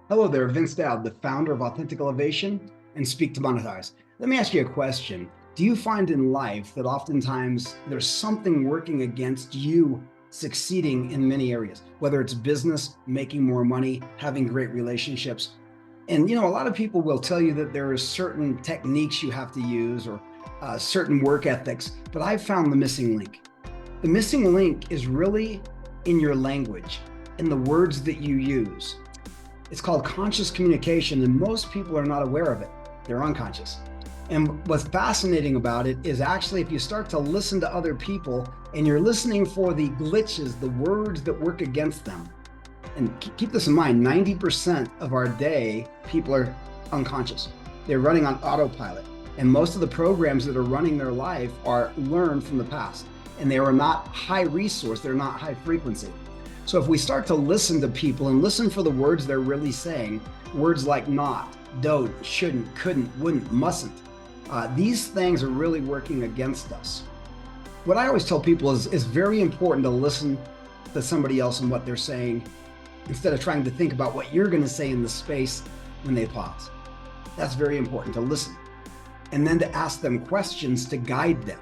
Hello there, Vince Dowd, the founder of Authentic Elevation and Speak2Monetize. Let me ask you a question. Do you find in life that oftentimes there's something working against you succeeding in many areas, whether it's business, making more money, having great relationships? And a lot of people will tell you that there are certain techniques you have to use or certain work ethics, but I've found the missing link. The missing link is really in your language, in the words that you use. It's called conscious communication, and most people are not aware of it. They're unconscious. And what's fascinating about it is actually if you start to listen to other people and you're listening for the glitches, the words that work against them. And keep this in mind, 90% of our day, people are unconscious. They're running on autopilot. And most of the programs that are running their life are learned from the past. And they are not high resource, they're not high frequency. So if we start to listen to people and listen for the words they're really saying, words like not, don't, shouldn't, couldn't, wouldn't, mustn't, these things are really working against us. What I always tell people is it's very important to listen to somebody else and what they're saying instead of trying to think about what you're going to say in the space when they pause. That's very important to listen. And then to ask them questions to guide them.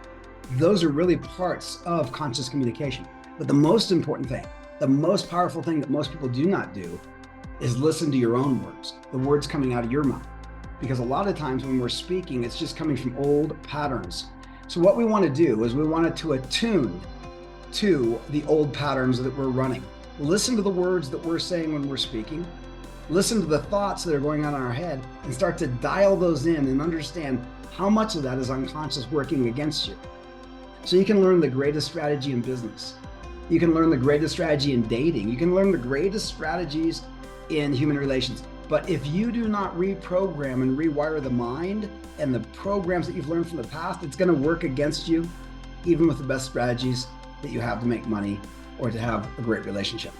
Those are really parts of conscious communication. But the most important thing, the most powerful thing that most people do not do is listen to your own words, the words coming out of your mouth. Because a lot of times when we're speaking, it's just coming from old patterns. So what we want to do is we want to attune to the old patterns that we're running. Listen to the words that we're saying when we're speaking. Listen to the thoughts that are going on in our head and start to dial those in and understand how much of that is unconscious working against you. So you can learn the greatest strategy in business. You can learn the greatest strategy in dating. You can learn the greatest strategies in human relations. But if you do not reprogram and rewire the mind and the programs that you've learned from the past, it's going to work against you, even with the best strategies that you have to make money or to have a great relationship.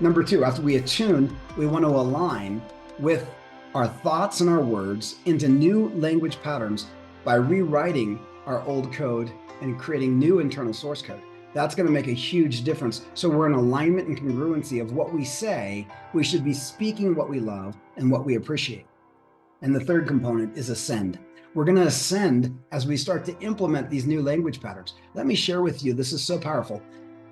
Number two, after we attune, we want to align with our thoughts and our words into new language patterns by rewriting our old code and creating new internal source code. That's going to make a huge difference. So we're in alignment and congruency of what we say. We should be speaking what we love and what we appreciate. And the third component is ascend. We're going to ascend as we start to implement these new language patterns. Let me share with you, this is so powerful.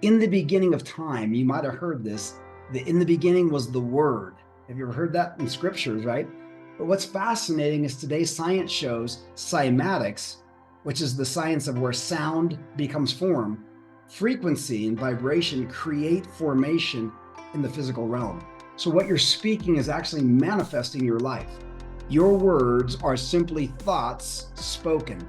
In the beginning of time, you might have heard this, that in the beginning was the word. Have you ever heard that in scriptures, right? But what's fascinating is today science shows cymatics, which is the science of where sound becomes form. Frequency and vibration create formation in the physical realm. So what you're speaking is actually manifesting your life. Your words are simply thoughts spoken.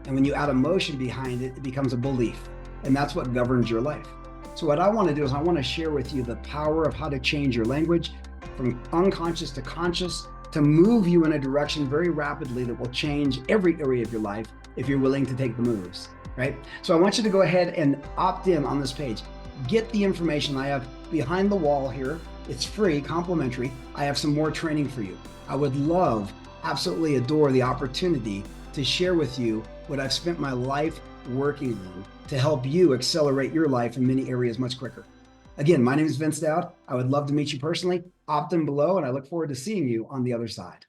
And when you add emotion behind it, it becomes a belief. And that's what governs your life. So what I want to do is I want to share with you the power of how to change your language from unconscious to conscious to move you in a direction very rapidly that will change every area of your life if you're willing to take the moves. Right? So I want you to go ahead and opt in on this page. Get the information I have behind the wall here. It's free, complimentary. I have some more training for you. I would love, absolutely adore the opportunity to share with you what I've spent my life working on to help you accelerate your life in many areas much quicker. Again, my name is Vince Dowd. I would love to meet you personally. Opt in below, and I look forward to seeing you on the other side.